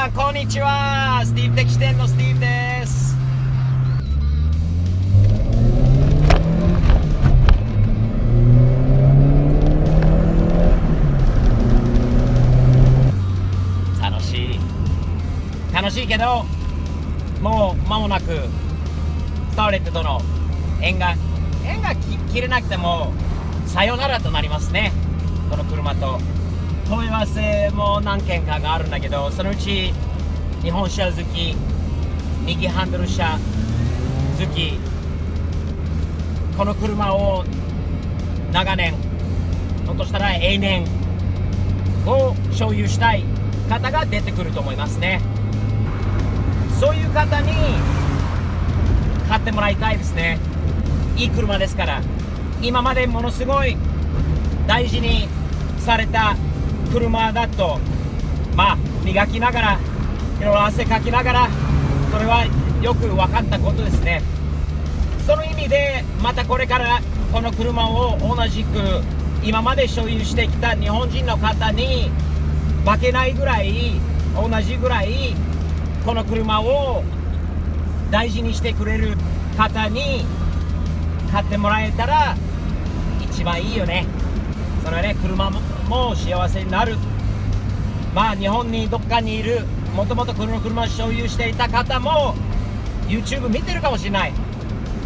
んこんにちは。スティーブ的視点のスティーブです。楽しいけど、もう間もなくスターレットとの縁が切れなくてもさよならとなりますね。この車と問い合わせも何件かがあるんだけど、そのうち日本車好き、右ハンドル車好き、この車を長年、ひょっとしたら永年を所有したい方が出てくると思いますね。そういう方に買ってもらいたいですね。いい車ですから。今までものすごい大事にされた車だと、磨きながら、いろいろ汗かきながら、それはよく分かったことですね。その意味で、またこれからこの車を同じく今まで所有してきた日本人の方に負けないぐらい、同じぐらいこの車を大事にしてくれる方に買ってもらえたら一番いいよね。それはね、車も幸せになる。日本にどっかにいるもともとこの車を所有していた方も YouTube 見てるかもしれない。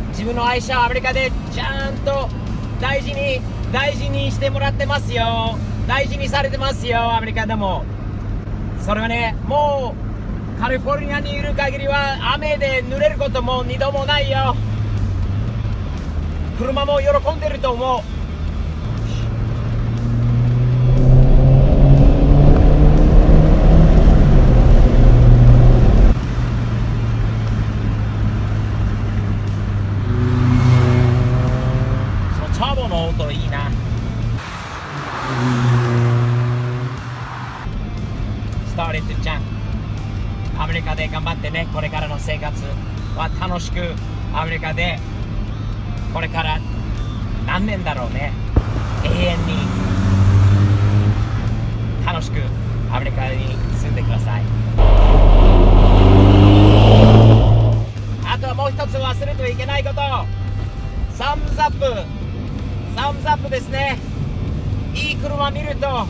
自分の愛車をアメリカでちゃんと大事にしてもらってますよ。大事にされてますよ、アメリカでも。それはね、もうカリフォルニアにいる限りは雨で濡れることも二度もないよ。車も喜んでると思う。そのターボの音いいな。スターレットちゃん、アメリカで頑張ってね。これからの生活は楽しく、アメリカでこれから何年だろうね、永遠に楽しくアメリカに住んでください。あとはもう一つ忘れてはいけないこと、サムズアップですね。いい車見ると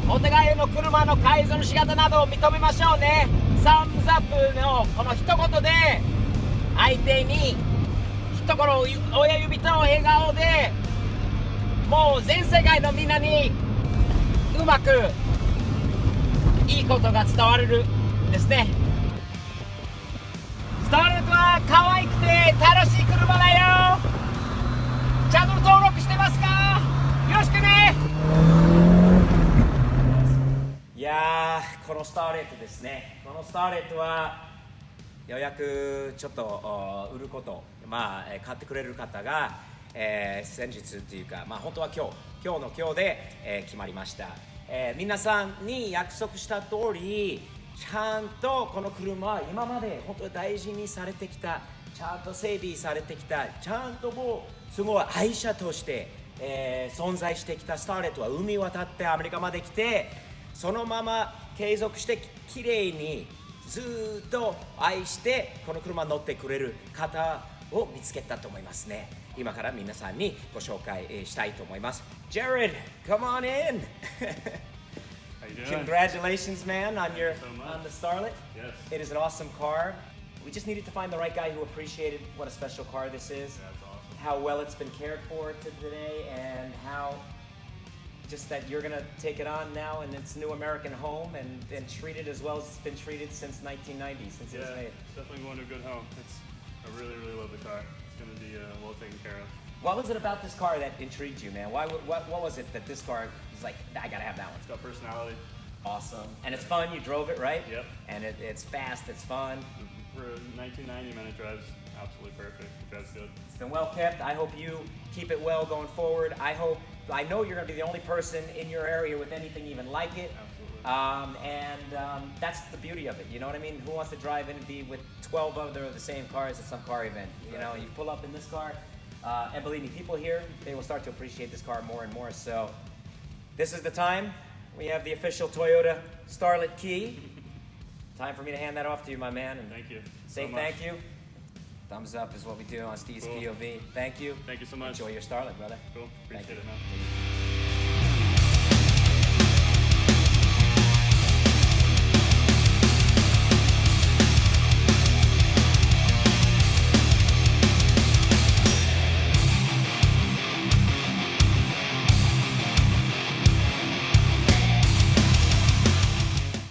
お互いの車の改造の仕方などを認めましょうね。サムズアップのこの一言で相手に一言、親指と笑顔でもう全世界のみんなにうまくいいことが伝わるですね。スターレットは可愛くて楽しい車だよ。チャンネル登録してますか？よろしくね。いやー、このスターレットですね。このスターレットはようやくちょっと売ること、買ってくれる方が、先日っていうか、本当は今日で、決まりました。皆さんに約束した通り、ちゃんとこの車は今まで本当に大事にされてきた、ちゃんと整備されてきた、ちゃんともうすごい愛車として、存在してきたスターレットは海渡ってアメリカまで来て、そのまま継続してきれいにずっと愛してこの車乗ってくれる方を見つけたと思いますね。今から皆さんにご紹介したいと思います。Jared, come on in. How you doing? Congratulations, man, on So the Starlet. Yes. It is an awesome car. We just needed to find the right guy who appreciated what a special car this is. That's awesome. How well it's been cared for today, and how just that you're gonna take it on now in its new American home and treat it as well as it's been treated since 1990, since it was made. It's definitely going to a good home. I really love the car. It's going to be well taken care of. What was it about this car that intrigued you, man? What was it that this car was like, I gotta have that one? It's got personality. Awesome. And it's fun, you drove it, right? Yep. And it's fast, it's fun. For a 1990, man, it drives absolutely perfect. It drives good. It's been well kept. I hope you keep it well going forward. I know you're gonna be the only person in your area with anything even like it. Absolutely. That's the beauty of it. You know what I mean? Who wants to drive in and be with 12 other of the same cars at some car event? You know, you pull up in this car, and believe me, people here, they will start to appreciate this car more and more. So this is the time. We have the official Toyota Starlet key. time for me to hand that off to you, my man. And Thank you. say so much. thank you. Thumbs up is what we do on Steve's Cool. POV. Thank you. Thank you so much. Enjoy your Starlet, brother. Cool. Thank Appreciate you. it, man.